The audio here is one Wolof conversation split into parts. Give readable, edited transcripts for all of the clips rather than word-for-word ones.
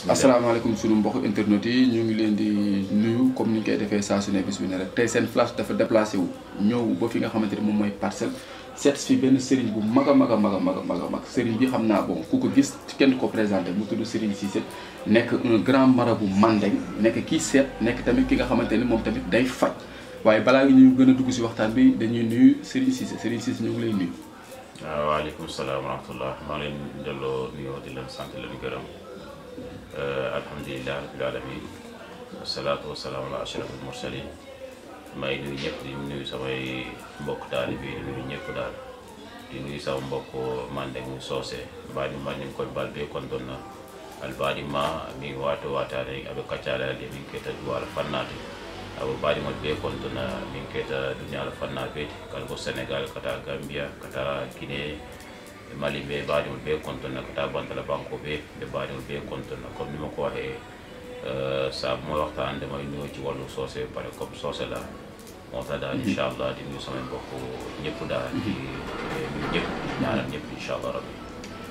asalaamaaleykum sunu mbokk internet yi ñu ngi leen di nuyu comme ni ñu koy defee saa su ne bis bi ne rek tey seen flash dafa déplacé wu ñëw ba fi nga xamante ni moom mooy Parcelles seet fi benn Serigne bu mag a mag Serigne bi xam naa bon ku ko gis kenn ko présenté mu tudd Serigne Cissé nekk un grand marabout mandeng nekk kii seet nekk tamit ki nga xamante ni moom tamit day faj waaye balaa ngi ñu gën a dugg si waxtaan bi dañuy nuyu Serigne Cissé ñu ngi lay nuyu. waaw waaleykum salaam wa rahmatullah maa leen delloo nuyoo di leen sant leen gërëm alhamdulilah rabbil alamin wasalaatu wasalaam ala ashrafil mursalin may nuyu ñëpp di nuyu samay mbokk taalibe yi di nuyu ñëpp daal di nuyu sama mbokk mandeng soose mbaɗima nin koye balde kon ɗon albaɗima min wato watare aɓe kaccalade min keta duwala fannade aɓe mbaɗimol ɓe kon ɗon min keta duniyala fanna beete kala ko sénégal kata gambia kata guinée mali ɓe mbaɗimol ɓe kon ɗon kata bantala banko ɓe mbaɗimol ɓe kon ɗon comme nima ko waxe saabu mo waxtaan damay ñëw ci wàllu soose pare comme soose la moo tax daal incha allah di nuyu samay mbokk ñëpp daal di nuyu ñëpp ñaanal ñëpp incha allah rabbi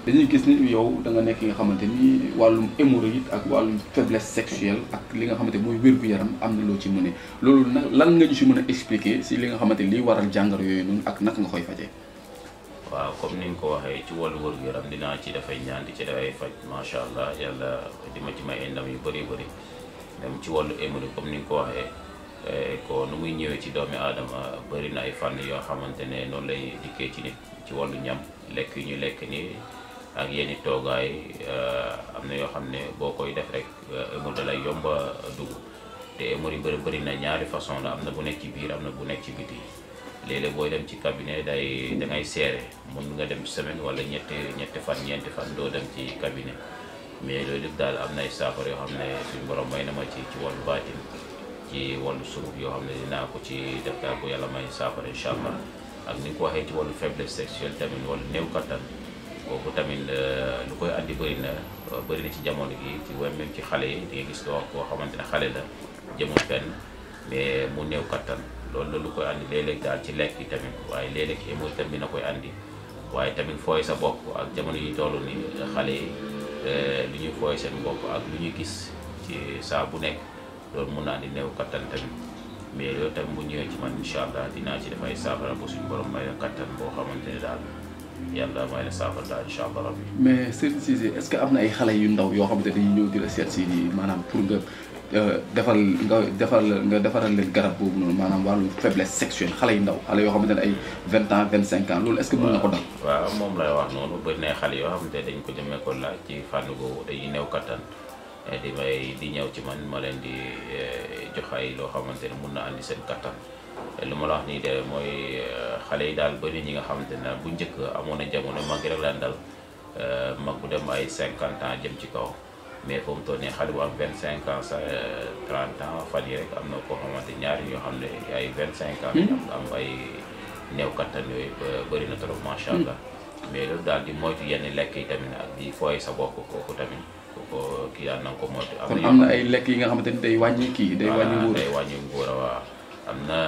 dañuy gis ni yow da nga nekk nga xamante ni wàllum hémorroïde ak wàllum faiblesse sexuelle ak li nga xamante mooy wér-gu-yaram am na loo ci mën loolu nag lan nga ñu si mën a expliquer si li nga xamante ni liy waral jàngoro yooyu noonu ak naka nga koy fajee. waaw comme ni nga ko waxee ci wàllu wér-gu-yaram dinaa ci dafay ñaan di ci dafay faj macha allah yàlla di ma ci may ay ndam yu bëri même ci wàllu hémorroïde comme ni nga ko waxee ko nu muy ñëwee ci doomi aadama bëri na ay fànn yoo xamante ne noonu lay dikkee ci nit ci wàllu ñam lekk yu ñu lekk nii ak yenn toogaay am na yoo xam ne boo koy def rek hémorroïde lay yomba dugg te hémorroïde bëri na ñaari façon la am na bu nekk ci biir am na bu nekk ci biti léeg-léeg booy dem ci cabinet dangay seere mun nga dem semaine wala ñeenti fan doo dem ci cabinet mais loolu lépp daal am na ay saafara yoo xam ne suñu borom may na ma ci wàllu baatin ci wàllu suruf yoo xam ne dinaa ko ci def daal ko yàlla may saafara incha allah ak ni nga ko waxee ci wàllu faiblesse sexuelle tamit wala néew kattan kooku tamit lu koy andi bëri na ci jamono gi ci même ci xale yi di nga gis koo xamante ne xale la jëmul fenn mais mu néew kattan loolu lu koy andi léeg-léeg daal ci lekk yi tamit waaye léeg-léeg hémorroïde tamit dina koy andi waaye tamit fooy sa bopp ak jamono yi toll ni xale yi lu ñuy fooy seen bopp ak lu ñuy gis ci saa bu nekk loolu mun naa andi néew kattan tamit mais loolu tamit bu ñëwee ci man incha allah dinaa ci def ay saafara ba suñu borom may la kattan boo xamante ne daal yàlla may la saafara daal incha allah rabbi. mais Serigne Cissé est-ce que am na ay xale yu ndaw yoo xamante dañuy ñëw di la seet si nii maanaam pour nga defaral leen garab boobu noonu maanaam wàllu faiblesse sexuelle xale yu ndaw xale yoo xamante ne ay 20 ans 25 ans loolu est-ce que mën na ko dal. waaw moom lay wax noonu bëri na xale yoo xamante dañ ko jëmee ko laaj ci fànn boobu dañuy néew kattan di ñëw ci man ma leen di jox ay loo xamante ne mun na andi seen kattan lu ma la wax nii de mooy xale yi daal bëri ñi nga xamante ne bu njëkk amoon na jamono mag rek daan dal mag bu dem ay 50 ans jëm ci kaw. mais fu mu toll nii xale bu am 25 ans sax 30 ans fan yi rek am na koo xamante ñaari ñoo xam ne ay 25 ans. am ay néew kattan yooyu bëri na trop macha allah. mais loolu daal di moytu yenn lekk yi tamit ak di fooy sa bopp kooku tamit kooku kii daal na nga ko moytu. kon am na ay lekk yi nga xamante ni day wàññi kii day wàññi nguur waaw. am na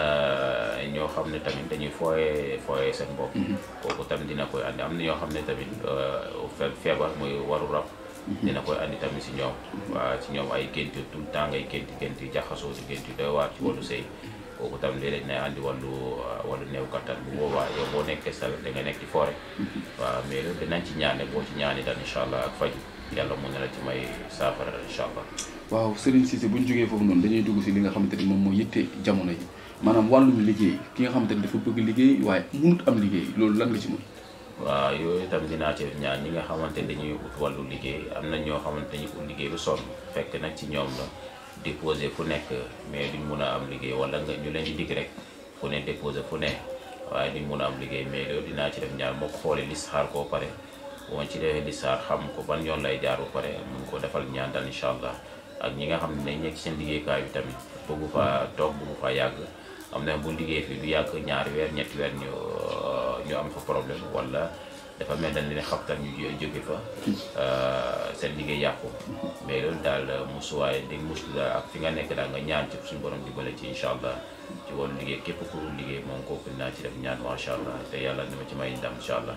ñoo xam ne tamit dañuy fooyee seen bopp. kooku tamit dina koy andi am na ñoo xam ne tamit feebar muy waru rab. dina koy andi tamit si ñoom waa ci ñoom ay gént tout le temps ngay gént jaxasoo si gént doy waar ci wàllu sëy kooku tamit léeg-léeg dina andi wàllu néew kattan bu boobaa yow boo nekkee sa da nga nekk ci forêt waaw mais loolu dinañ ci ñaane boo ci ñaani daal incha allah ak faju yàlla mun na la ci may saafara incha allah. waaw Serigne Cissé bu ñu jógee foofu noonu dañuy dugg si li nga xamante ni moom moo yitte jamono yi maanaam wàllum liggéey ki nga xamante ni dafa bëgg liggéey waaye mënut am liggéey loolu lan nga ci mën. waaw yooyu itam dinaa ci ñaan ñi nga xamante dañuy ut wàllu liggéey am na ñoo xamante dañuy ut liggéey bu sonn fekk nag ci ñoom la déposé fu nekk mais duñ mun a am liggéey wala nga ñu leen di dig rek fu ne déposé fu ne waaye duñ mun a am liggéey mais loolu dinaa ci def ñaan moo ko xoolee listixaar koo pare woon ci defee listixaar xam ko ban yoon lay jaar bu pare mun ko defal ñaan daal incha allah ak ñi nga xam ne dañ nekk seen liggéeykaay bi tamit bëggu faa toog bëggu faa yàgg am na bu liggéey fii du yàgg ñaari weer ñetti weer ñu am fa problème wala dafa mel dañ leen xabtal ñu jóge fa seen liggéey yàqu mais loolu daal musuwaay di muslu daal ak fi nga nekk daal nga ñaan ci suñu borom dimbale ci incha allah ci wàllu liggéey képp ku liggéey moom kooku dinaa ci def ñaan macha allah te yàlla dama ci may ndam incha allah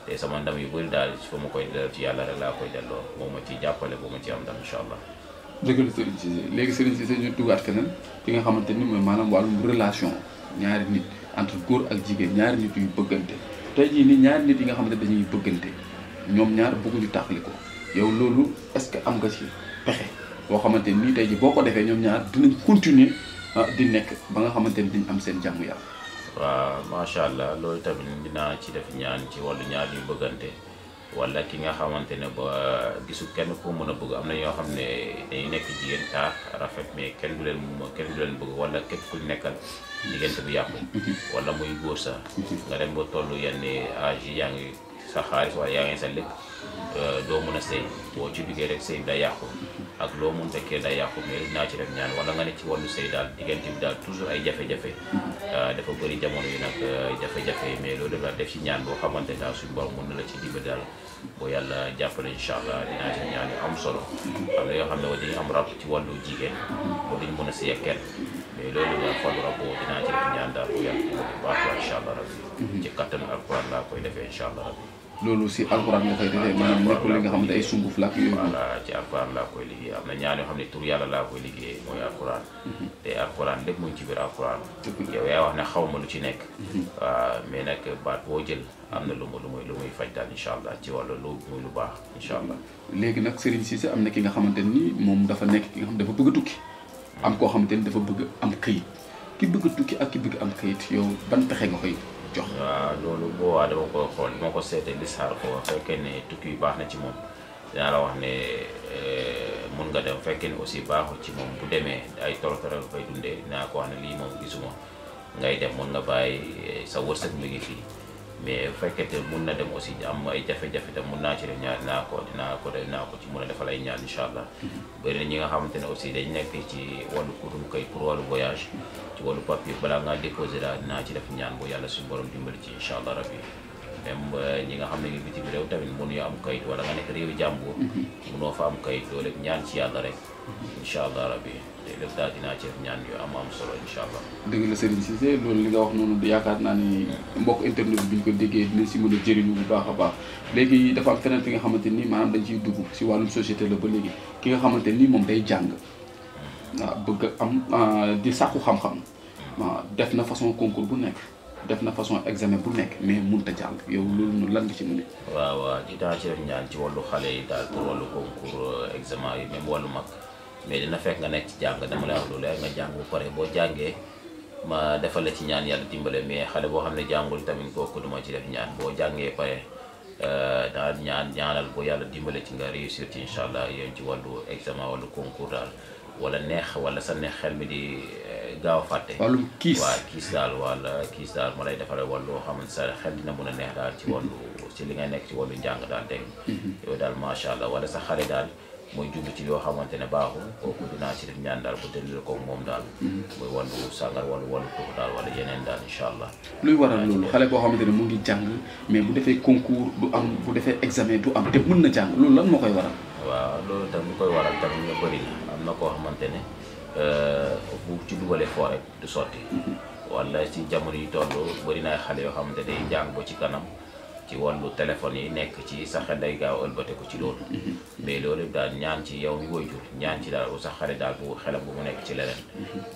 te sama ndam yu bëri daal fa ma koy delloo ci yàlla rek laa koy delloo moo ma ci jàppale boo ma ci am ndam incha allah. dëgg la Serigne Cissé léegi Serigne Cissé ñu duggaat feneen fi nga xamante ni mooy maanaam wàllum relation ñaari nit entre góor ak jigéen ñaari nit yu bëggante tey jii nii ñaari nit yi nga xamante dañuy bëggante ñoom ñaar bëgguñu tàqali ko yow loolu est-ce que am nga ci pexe boo xamante ni tey jii boo ko defee ñoom ñaar dinañ continuer di nekk ba nga xamante ni dañ am seen jàmm yàlla. waaw macha allah loolu tamit dinaa ci def ñaan ci wàllu ñaar yu bëggante wala ki nga xamante ne ba gisul kenn ko mën a bëgg am na ñoo xam ne dañuy nekk jigéen taar rafet mais kenn du leen bëgg wala képp ku nekkal diggante bi yàqu wala muy góor sax nga dem ba toll yenn âge yi yaa ngi sa xaalis wala yaa ngi sa lépp doo mën a sëy boo ci duggee rek sëy bi day yàqu ak loo mun tekkee day yàqu mais dinaa ci def ñaan wala nga ne ci wàllu sëy daal diggante bi daal toujours ay jafe-jafe dafa bëri jamono yi nag jafe-jafe mais loolu dafa def ci ñaan boo xamante daal suñu borom mën na la ci dimbali daal boo yàlla jàppale incha allah dinaa ci ñaan yu am solo am na yoo xam ne dañuy am rab ci wàllu jigéen boo duñ mën a sëy ak kenn mais loolu nga xolu rab boo dinaa ci def ñaan daal boo yàlla dimbali bu baax incha allah rabbi ci kattanu alquran laa koy defee incha allah rabbi loolu si alxuraan nga koy defee maanaam nekkul li nga xam ne ay sunguf la ak yooyu. voilà ci alxuraan laa koy liggéey am na ñaan yoo xam ne tur yàlla laa koy liggéey mooy alxuraan te alxuraan lépp mu ngi ci biir alxuraan yow yaa wax ne xaw ma lu ci nekk waaw mais nag baat boo jël am na lu muy faj daal incha allah ci wàllu lu muy lu baax incha allah. léegi nag Serigne Cissé am na ki nga xamante ni moom dafa nekk ki nga xam dafa bëgg a tukki am koo xamante ni dafa bëgg am këyit ki bëgg a tukki ak ki bëgg am këyit yow ban pexe nga koy jox. waaw loolu boobaa dama ko xool dama ko seetee lisaar ko fekkee ne tukki yu baax na ci moom dinaa la wax ne mun nga dem fekkee ne aussi baaxul ci moom bu demee ay toro-toro fay dundee dinaa ko wax ne lii moom gisuma ngay dem mun nga bàyyi sa wërsëg mi ngi fii mais bu fekkente mun na dem aussi am ay jafe-jafe tam mun naa ci def ñaar dinaa ko ci mun a defal ay ñaan incha allah. bëri na ñi nga xamante ne aussi dañ nekk ci wàllu kutum kay pour wàllu voyage ci wàllu papier balaa ngaa déposé daal dinaa ci def ñaan bu yàlla suñu borom dimbali ci incha allah rabbi même ñi nga xam ne ngi bitim réew tamit mënuñu am kayit wala nga nekk réewi jàmbur mënoo fa am kayit loolu lépp ñaan ci yàlla rek incha allah rabbi te lépp daal dinaa ci def ñaan yu am solo incha allah. dëgg la Serigne Cissé loolu li nga wax noonu yaakaar naa ni mbokk internet bi ñu ko déggee dina si mën a jëriñu bu baax a baax léegi dafa am feneen fi nga xamante ni maanaam dañ ciy dugg si wàllum société la ba léegi ki nga xamante ni moom day jàng waaw bëgg am di sàkku xam-xam waaw def na façon concours bu nekk def na façon examen bu nekk mais mënut a jàng yow loolu noonu lan nga ci mën a. waaw dinaa ci def ñaan ci wàllu xale yi daal pour wàllu concours examen yi même wàllu mag mais dina fekk nga nekk ci jàng dama lay wax loolu nga jàng bu pare boo jàngee ma defal la ci ñaan yàlla dimbale mais xale boo xam ne jàngul tamit kooku duma ci def ñaan boo jàngee pare daal ñaanal boo yàlla dimbale ci nga réussir ci incha allah yéen ci wàllu examen wàllu concours daal wala neex wala sa neex xel mi di gaaw a fàtte. wàllum kiis waaw kiis daal wala kiis daal ma lay defaree wàllu loo xamante sa xel dina mën a neex daal ci wàllu ci li ngay nekk ci wàllu njàng daal dégg yow daal macha allah wala sa xale daal mooy jublu ci yoo xamante ne baaxul kooku dinaa ci def ñaan daal bu tëddee ko moom daal. mooy wàllu sàngar wàllu tuux daal wala yeneen daal incha allah. luy waral loolu xale boo xamante ne mu ngi jàng mais bu defee concours du am bu defee examen du am te mën na jàng loolu lan moo koy waral. waaw loolu tam lu koy waral tamit ñu bëri na am na koo xamante ne bu ci dugalee foo rek du sotti. wala ci jamono yi toll bëri na ay xale yoo xamante day jàng ba ci kanam. ci wàllu téléphone yi nekk ci sa xel day gaaw ëlbate ko ci loolu mais loolu daal ñaan ci yow mi waajur ñaan ci daal sa xale daal bu xelam bu mu nekk ci leneen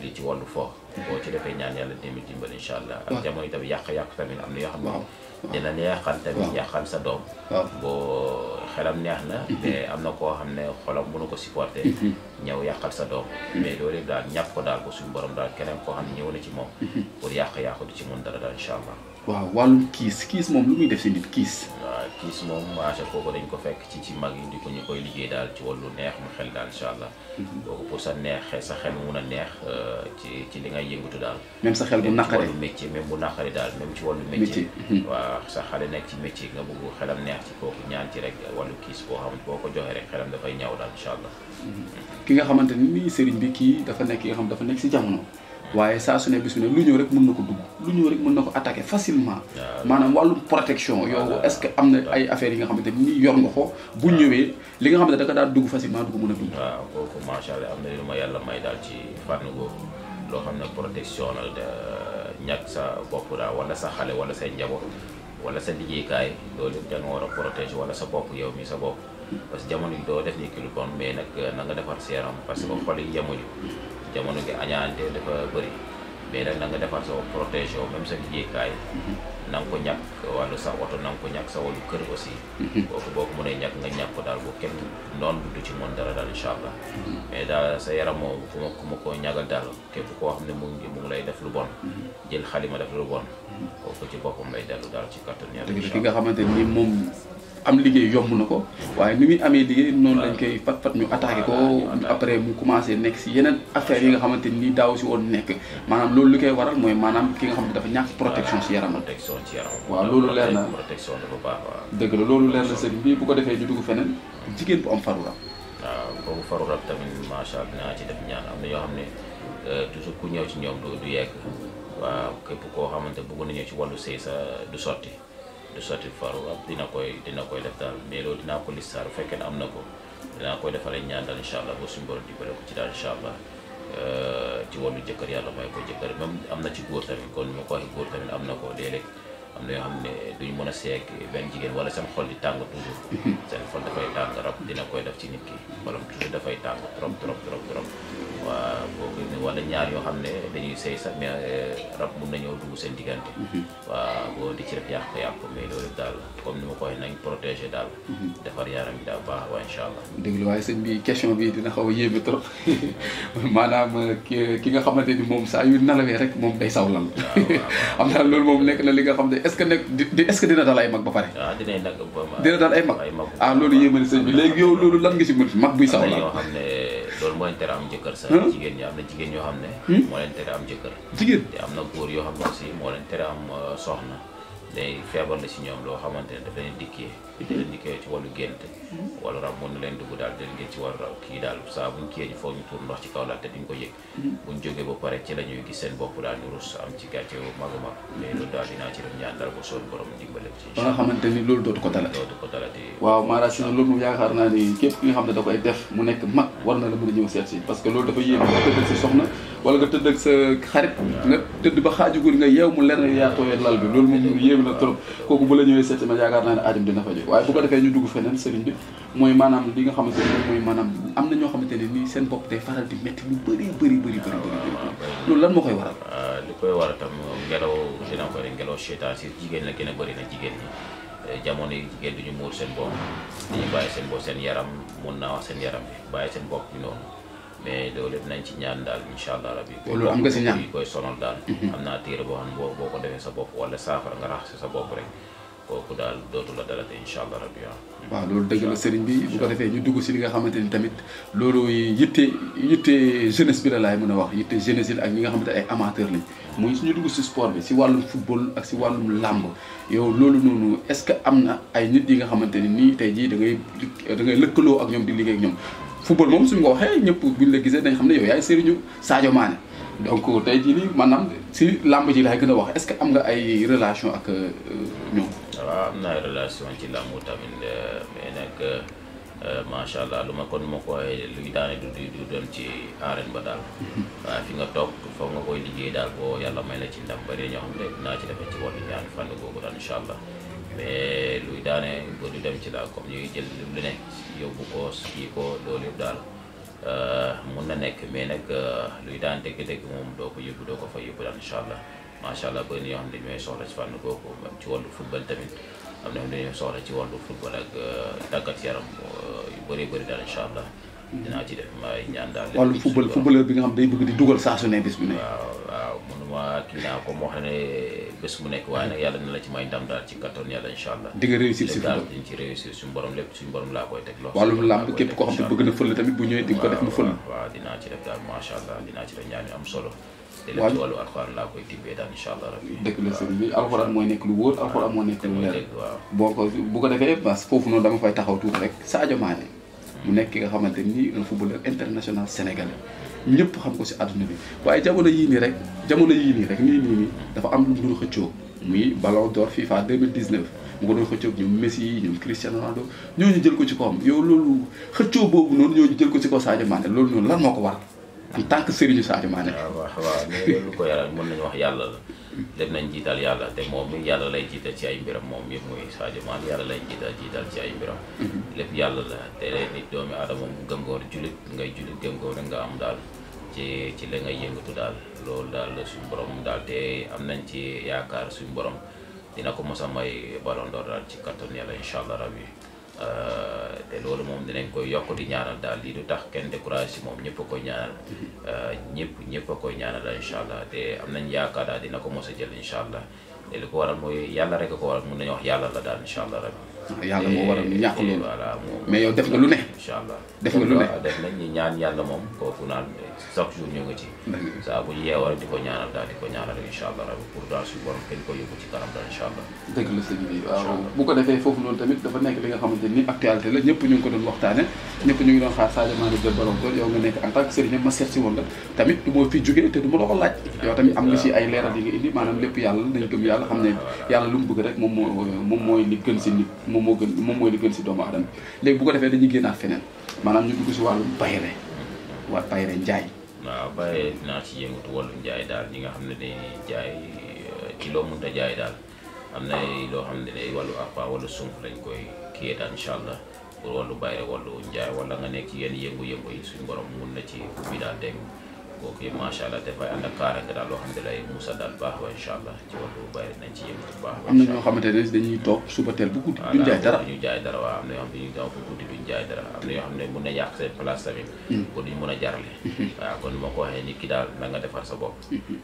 li ci wàllu fo boo ci defee ñaan yàlla tamit dimbal incha allah ak jamono tamit yàq-yàq tamit am na yoo xam ne dina neexal tamit yàqal sa doom boo xelam neex na mais am na koo xam ne xolam mënu ko supporter ñëw yàqal sa doom mais loolu daal ñàpp ko daal ko suñu borom daal keneen koo xam ne ñëw na ci moom pour yàq-yàqu di ci mun dara daal incha allah. waaw wàllum kiis moom lu muy def si nit kiis. waaw kiis moom marché kooku dañ ko fekk ci mag yi di ko ñu koy liggéey daal ci wàllu neex mu xel daal incha allah. kooku pour sa neex sa xel mu mun a neex ci li ngay yëngatu daal. même sa xel bu naqaree ci wàllu métier même bu naqaree daal même ci wàllu métier. waaw sa xale nekk ci métier nga bëgg xelam neex ci kooku ñaan ci rek wàllu kiis boo xam boo ko joxee rek xelam dafay ñaw daal incha allah. ki nga xamante ni sëriñ bi kii dafa nekk ki nga xam dafa nekk si jamono. waaye saa su ne bis bu ne lu ñëw rek mën na ko dugg lu ñëw rek mën na ko attaquer facilement maanaam wàllum protection yow est-ce que am na ay affaires yi nga xamante ni yor nga ko bu ñëwee li nga xamante da nga daal dugg facilement du ko mën a dugg. waaw kooku macha allah am na lu ma yàlla may daal ci fànn boobu loo xam ne protection la ñàkk sa bopp daal wala sa xale wala say njaboot wala sa liggéeykaay loolu da nga war a protéger wala sa bopp yow mi sa bopp parce que jamono yi doo def ni ki lu bon mais nag na nga defar sa yaram parce que xol yi yemuñu jamono gi añaante dafa bëri mais nag na nga defar sa protéger yow même sa liggéeykaay na nga ko ñàkk wala sa oto na nga ko ñàkk sa wàllu kër aussi kooku boo ko mënee ñàkk nga ñàkk ko daal bu kenn noonu du ci mën dara daal incha allah mais daal sa yaram moom ku ma ko ñàggal daal képp koo xam ne mu ngi lay def lu bon jël xalima def lu bon kooku ci boppam lay dellu daal ci kattan yàlla ki nga xamante ni moom am liggéey yomb na ko waaye ni muy amee liggéey noonu lañ koy fat ñu attaqué ko après mu commencé nekk si yeneen affaires yi nga xamante ni daaw si woon nekk maanaam loolu li koy waral mooy maanaam ki nga xam ne dafa ñàkk protection si yaramam waaw loolu leer na protection dafa baax waaw dëgg la loolu leer na sëriñ bi bu ko defee ñu dugg feneen jigéen bu am faru rab waaw boobu faru rab tamit macha allah dinaa ci def ñaan am na ñoo xam ne toujours ku ñëw ci ñoom du yegg waaw képp koo xamante bëgg na ñëw ci wàllu sëy sa du sotti faru rab dina koy def daal mais loolu dinaa ko listaar bu fekkee ne am na ko dinaa koy defal ay ñaan daal incha allah ba suñu borom dimbale ko ci daal incha allah ci wàllu jëkkër yàlla may ko jëkkër même am na ci góor tamit kon ñu ko waxee góor tamit am na ko léeg-léeg am na yoo xam ne duñu mën a seeg benn jigéen wala seen xol di tàng toujours seen xol dafay tàng rab dina koy def ci nit ki wala toujours dafay tàng trop waa boobu wala ñaar yoo xam ne dañuy sëy sax mais rab mun nañoo dugg seen diggante waa boo di ci def yàq mais loolu daal comme ni ma ko waxee nañ protéger daal defar yaram bi daal baax waa incha allah dëgg la waaye sëñ bi question bi dina xaw a yéeme trop maanaam ki nga xamante ni moom saa yu nalawee rek moom day sawlal am naa loolu moom nekk na li nga xam ne est-ce que nekk est-ce que dina dal ay mag ba pare dina dal ay mag loolu yéeme na sëñ bi léegi yow loolu lan nga si mën mag buy sawlal yoo xam ne loolu moo leen tere am jëkkër sax jigéen ñi am na jigéen ñoo xam ne moo leen tere am jëkkër jigéen te am na góor yoo xam ne aussi moo leen tere am soxna day feebar la si ñoom loo xamante ne daf leen dikkee ci wàllu génte wala rab mën na leen dugg daal di leen ci wàllu rab kii daal saa buñ kiyee ñu foog ñu tuur ndox ci kaw laal te duñ ko yëg buñ jógee ba pare ci la ñuy gis seen bopp daal ñu rus am ci gàcce mag a mag mais loolu daal dinaa ci def ñaan daal ba soon borom dimbale ci ba nga xamante ni loolu dootu ko dalati waaw maanaam si loolu moom yaakaar naa ni képp ki nga xam ne da koy def mu nekk mag war na la mën a ñëw seet si parce que loolu dafa yéeme nga tëdd ak sa soxna wala nga tëdd ak sa xarit nga tëdd ba xaaju guddi nga yeew mu leer na yaa tooyee lal bi loolu moom yéeme na trop kooku bu la ñëwee seet si ma yaakaar naa ne aajam dina fa jóg waaye bu ko defee ñu dugg feneen sëriñ bi mooy maanaam li nga xamante ne mooy maanaam am na ñoo xamante ne nii seen bopp day faral di métti lu bëri loolu lan moo koy waral li koy waral tam ngelaw dina ko ngelaw seytaan si jigéen la gën a bëri na jigéen ñi jamono yi jigéen duñu muur seen bopp dañu bàyyi seen bopp seen yaram mun naa wax seen yaram bi bàyyi seen bopp bi noonu mais loolu nañ ci ñaan daal incha allah rabbi loolu am nga si ñaan koy sonal daal am naa téere boo xam ne boo ko defee sa bopp wala saafara nga rax si sa bopp rek kooku daal dootu la dalate incha allah rabbi waaw loolu dëgg la sëriñ bi bu ko defee ñu dugg si li nga xamante ni tamit loolu yitte jeunesse bi la laay mën a wax yitte jeunesse yi ak ñi nga xamante ay amateur lañ muy suñu dugg si sport bi si wàllum football ak si wàllum làmb yow loolu noonu est-ce que am na ay nit yi nga xamante ni nii tey jii da ngay lëkkaloo ak ñoom di liggéey ak ñoom football moom suñu ko waxee ñëpp buñ la gisee dañ xam ne yow yaay sëriñu Sadio Mané donc tey jii nii maanaam si làmb ji laay gën a wax est-ce que am nga ay relation ak ñoom waaw am na ay relation ci làmb tamit mais nag macha allah lu ma kon ma ko waxee luy daane du doon ci arène ba daal waaye fi nga toog foog nga koy liggéey daal boo yàlla may la ci ndam bari ñoo xam ne dinaa ci defee ci wàllu ñaan fànn googu daal incha allah mais luy daane ba du dem ci daal comme ñuy jël lu ne yóbbu ko kii ko loolu yëpp daal mun na nekk mais nag luy daan dëgg-dëgg moom doo ko yóbbu doo ko fa yóbbu daal incha allah macha allah bëri na yoo xam ne ñooy soxla ci fànn googu même ci wàllu football tamit am na dañoo soxla ci wàllu football ak tàggat yaram yu bëri daal incha allah dinaa ci def may ñaan daal wàllu footballeur bi nga xam day bëgg di dugal saa su ne bés bu ne waaw mënuma kii naa ko moo xam ne bés mu nekk waaye nag yàlla na la ci may ndam daal ci kattan yàlla incha allah di nga réussir si daal dañ ci réussir suñu borom lépp suñu borom laa koy teg loxo wàllum làmb képp koo xam ne bëgg na fël tamit bu ñëwee di nga ko def mu fël waaw dinaa ci def daal macha allah dinaa ci def ñaan yu am solo te lépp ci wàllu alxuraan laa koy tibbee daal incha allah rabbi dëgg la sëriñ bi alxuraan mooy nekk lu wóor alxuraan moo nekk lu leer waaw boo ko bu ko defee parce que foofu noonu dama fay taxaw tuuti rek Sadio Mané mu nekk ki nga xamante ni un footballeur international sénégalais ñëpp xam ko si àdduna bi waaye jamono yii nii rek nii dafa am lu mu doon xëccoo muy ballon d'or FIFA 2019 mu ko doon xëccoo ñoom Messi ñoom Cristiano Ronaldo ñooñu jël ko ci kawam yow loolu xëccoo boobu noonu ñooñu jël ko ci kaw Sadio Mané loolu noonu lan moo ko waral en tant que sëriñu Sadio Mané. waaw mais loolu ko yaral mën nañu wax yàlla la lépp nañ jiital yàlla te moom mi yàlla lay jiital ci ay mbiram moom yëpp muy Sadio Mané yàlla lay jiital ci ay mbiram lépp yàlla la te nit doomi aadama mu gëm nga war julit ngay julit gëm nga war nga am daal ci la ngay yëngatu daal loolu daal suñu borom daal te am nañ ci yaakaar suñu borom dina ko mos a may Ballon d'Or daal ci kattan yàlla incha allah rabbi te loolu moom dinañ koy yokk di ñaanal daal lii du tax kenn découragé si moom ñëpp a koy ñaanal ñëpp a koy ñaanal daal incha allah te am nañ yaakaar daal dina ko mos a jël incha allah te li ko waral mooy yàlla rek a ko waral mun nañu wax yàlla la daal incha allah rabbi yàlla moo waral ñu ñàkk loolu voilà mais yow def nga lu ne incha allah def nga lu ne def nañ ñi ñaan yàlla moom kooku naan chaque jour ñu ngi ci saa bu ñu yeewoo rek di ko ñaanal daal di ko ñaanal rek incha allah rabbi pour daal suñu borom kenn ko yóbbu ci kanam daal incha allah dëgg la sëñ bi waaw bu ko defee foofu noonu tamit dafa nekk li nga xamante ni actualité la ñëpp ñu ngi ko doon waxtaane ñëpp ñu ngi doon xaar Sadio Mané jël Ballon d'Or yow nga nekk en tant que sëriñ ma seet si woon la tamit du ma fi jógee te du ma la ko laaj yow tamit am nga si ay leeral yi nga indi maanaam lépp yàlla nañ gëm yàlla xam ne yàlla lu mu bëgg rek moom mooy li gën si nit moom mooy li gën si doomu aadama léegi bu ko defee dañuy génnaat feneen maanaam ñu dugg si wàllu bayre njaay waaw bayre dinaa ci yëngatu wàllu njaay daal ñi nga xam ne dañuy jaay ci loo mënta jaay daal am na loo xam ne wàllu appa wala sump lañ koy kiyee daal incha allah pour wàllu bayre wàllu njaay wala nga nekk ci yenn yëngu-yëngu yi suñu borom mun na ci ubbi daal dégg kooku yëpp macha allah dafay ànd ak kaaraange daal loo xam ne lay musa daal baax wa incha allah ci wàllu bayre nañ ci yëngatu baax am na ñoo xamante ne dañuy toog suba teel bu guddi duñ jaay dara duñu jaay dara waaw am na yoo xam ne dañuy toog bu guddi duñ jaay dara am na yoo xam ne mun na yàq seen place tamit pour duñ mun a jarale waaw kon moo ko waxee nit ki daal na nga defar sa bopp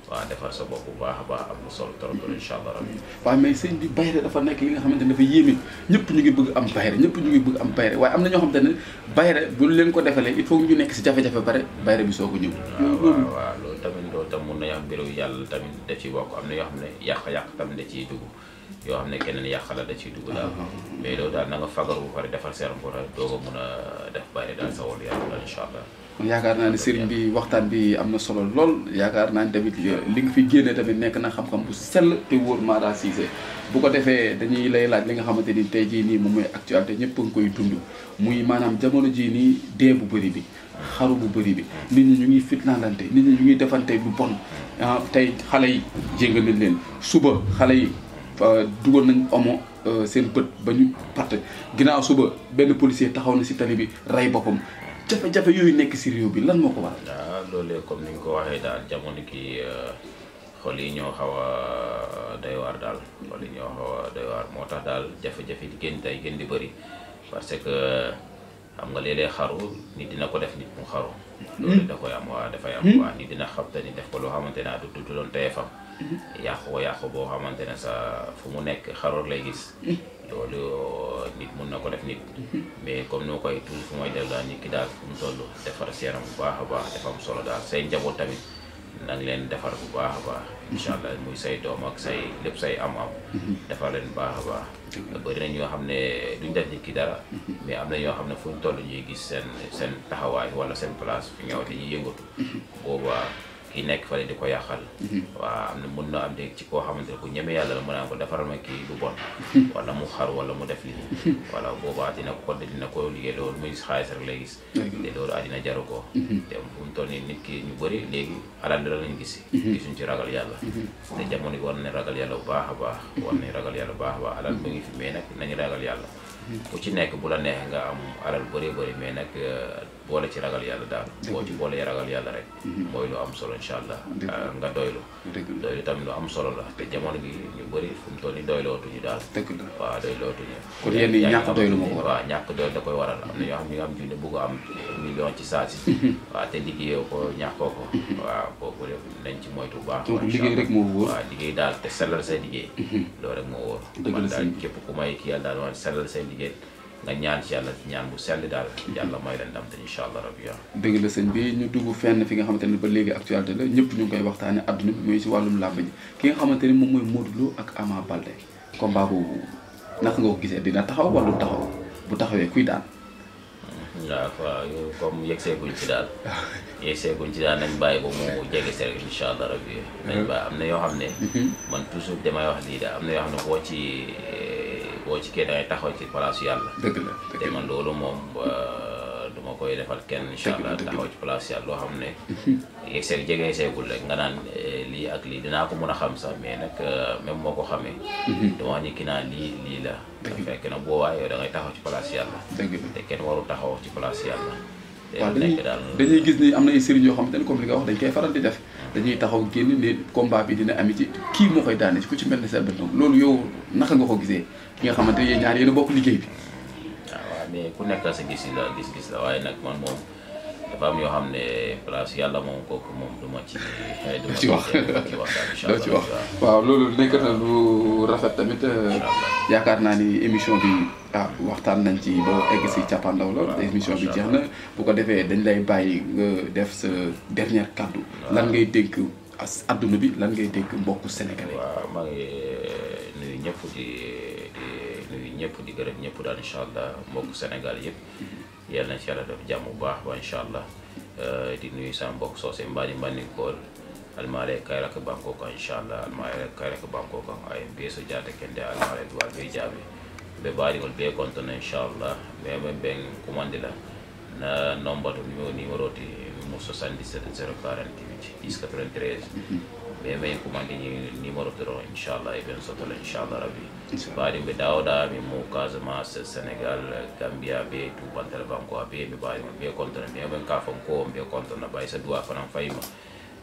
waaw defar sa bopp bu baax a baax am na solo trop incha allah rabbi waaw mais sëñ bi bayre dafa nekk li nga xamante ne dafa yéeme ñëpp ñu ngi bëgg am bayre ñëpp ñu ngi bëgg am bayre waaye am na ñoo xamante ne bayre bu leen ko defalee il faut ñu nekk si jafe-jafe bare bayre bi soo ko ñëw waaw loolu tam mun na yàq mbiru yàlla tamit da ciy bokk am na yoo xam ne yàq tamit da ciy dugg yoo xam ne keneen yàq la da ciy dugg daal mais loolu daal na nga fagaru bu pare defal seeram ko rek doo ko mun a def bayre daal sa wàllu yàlla daal incha allah yaakaar naa ne sëriñ bi waxtaan bi am na solo lool yaakaar naa ne tamit li nga fi génne tamit nekk na xam-xam bu sell te wóor Mara Cissé bu ko defee dañuy lay laaj li nga xamante ni tey jii nii moom mooy actualité ñëpp a ngi koy dund muy maanaam jamono jii nii dee bu bëri bi xaru bu bëri bi nit ñi ñu ngi fitnaandante nit ñi ñu ngi defante lu bon tey xale yi jéngal nañ leen suba xale yi dugal nañ omo seen bët ba ñu parte ginnaaw suba benn policier taxaw na si tali bi rey boppam jafe-jafe yooyu nekk si réew bi lan moo ko waral. waaw loolu comme ni nga ko waxee daal jamono kii xol yi ñoo xaw a doy waar daal xol yi ñoo xaw a doy waar moo tax daal jafe-jafe di gën tey gën di bëri parce que xam nga léeg-léeg xaru nit dina ko def nit mu xaru. loolu da koy am waa dafay am waa nit dina xam te ni def ko loo xamante ne du doon teye fam yàqu boo xamante ne sa fu mu nekk xaroor lay gis. loolu nit mun na ko def nit mais comme ni ma koy toujours fu may del daal nit ki daal fu mu toll defar seeram bu baax a baax dafa am solo daal say njaboot tamit na nga leen defar bu baax a baax incha allah muy say doom ak say lépp say am-am defar leen bu baax a baax bëri na ñoo xam ne duñ def nit ki dara mais am na ñoo xam ne fu ñu toll ñuy gis seen taxawaay wala seen place fi ñëwate ñuy yëngatu boobaa kii nekk fale di ko yàqal waaw am na mun na am de ci koo xamante ne ku ñeme yàlla la mën naa ko defaral ma kii lu bon wala mu xar wala mu def lii wala boobaa dina ko liggéey loolu muy xaalis rek lay gis te loolu àddina jaru ko te fu mu toll nii nit ki ñu bëri léegi alal la lañ gis gisuñ ci ragal yàlla te jamono yi war nañ ragal yàlla bu baax a baax war nañ ragal yàlla bu baax a baax alal mu ngi fi mais nag nañu ragal yàlla ku ci nekk bu la neex nga am alal bëri mais nag boole ci ragal yàlla daal boo ci boole ragal yàlla rek mooy lu am solo incha allah nga doylu tamit lu am solo la te jamono gi ñu bëri fu mu toll ni doylootuñu daal waaw doylootuñu kon yéen ñi ñàkk doylu moo ko waral waaw ñàkk doylu da koy waral am na ñoo xam ne nga am junne bugg am million ci saa si waaw te liggéeyoo ko ñàkkoo ko waaw boobu nañ ci moytu bu baax donc liggéey rek moo wóor waaw liggéey daal te sellal say liggéey loolu rek moo wóor man daal képp ku may kii yàlla daal man sellal say liggéey nga ñaan ci yàlla ñaan bu sell daal yàlla may leen ndam te incha allah rabbi dëgg la sëñ bi ñu dugg fenn fi nga xamante ne ba léegi actualité la ñëpp ñu ngi koy waxtaane adduna bi mooy si wàllum làmb ji ki nga xamante ne moom mooy Modou Lo ak Ama Baldé combat boobu naka nga ko gisee dina taxaw wala du taxaw bu taxawee kuy daan waaw comme yegseeguñ ci daal nañ bàyyi ba mu jege see rek incha allah rabbi nañ bàyyi am na yoo xam ne man toujours damay wax lii daal am na yoo xam ne boo ci kii da ngay taxaw ci palaasu yàlla dëgg la te man loolu moom du ma koy defal kenn incha allah taxaw ci place yàlla loo xam ne yegg seeg jege seegul rek nga naan lii ak lii dinaa ko mën a xam sax mais nag même moo ko xamee dama ñi ki naa lii la fekk na boobaa yow da ngay taxaw ci place yàlla te kenn waru taxaw ci place yàlla waaw dañuy gis ni am na ay sëriñ yoo xamante ne comme li nga wax dañ koy faral di def dañuy taxaw génn ne combat bi dina ami ci kii moo koy daane ku ci mel ne Selbé Ndom loolu yow naka nga ko gisee ki nga xamante ne yéen ñaar yéen a bokk liggéey bi waaw mais ku nekk sa gis-gis la waaye nag man moom dafa am yoo xam ne place yàlla moom kooku moom du ma ci wax doo ci wax waaw loolu nekk na lu rafet tamit yaakaar naa ni émission bi waxtaan nañ ci ba egg si càppaandaw la émission bi jeex na bu ko defee dañ lay bàyyi nga def sa dernière kàddu lan ngay dénk adduna bi lan ngay dénk mbokku sénégalais waaw maa ngi nuyu ñëpp di nuyu ñëpp di gërëm ñëpp daal incha allah mbokku Sénégal yëpp yàlla na ci yàlla def jàmm bu baax ba incha allah di nuyu sama mbokk soose mbani mbandinkool almaale kayraka bankoka incha allah almaale kayraka bankoka ay mbiyeso jaate kende almaale duwal be jaabi ɓe mbaɗigol be contona inchallah meme ɓen kumandila na nombato numéro ti mo 77 048 10 93 meme kumandi numéro toro inchallah e ɓen sotola inchallah rabbi mbaɗi ɓe dawɗami mo Casamance Sénégal Gambia ɓe tubantal banko a ɓe ɓe mbaɗigol ɓe contona memen ka fon ko ɓe contona ɓay sa duwa fanan fayima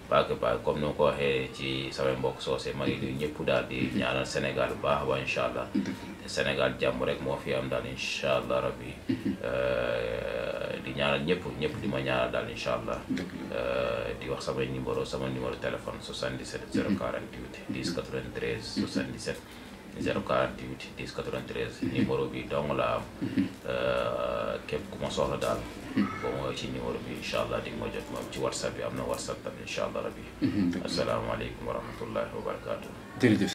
parce que comme ni ko waxee ci samay mbokk soose ma ngi nuyu ñëpp daal di ñaanal Sénégal bu baax ba incha allah te Sénégal jàmm rek moo fi am daal incha allah rabbi di ñaanal ñëpp di ma ñaanal daal incha allah di wax sama numéro téléphone 77 048 10 93 77 048 10 93 numéro bi dong la am képp ku ma soxla daal boo ma ci numéro bi incha allah di nga ma jot moom ci whatsapp bi am na whatsapp tamit incha allah rabbi asalaamaaleykum wa rahmatullahi wa barakaatu. jërëjëf.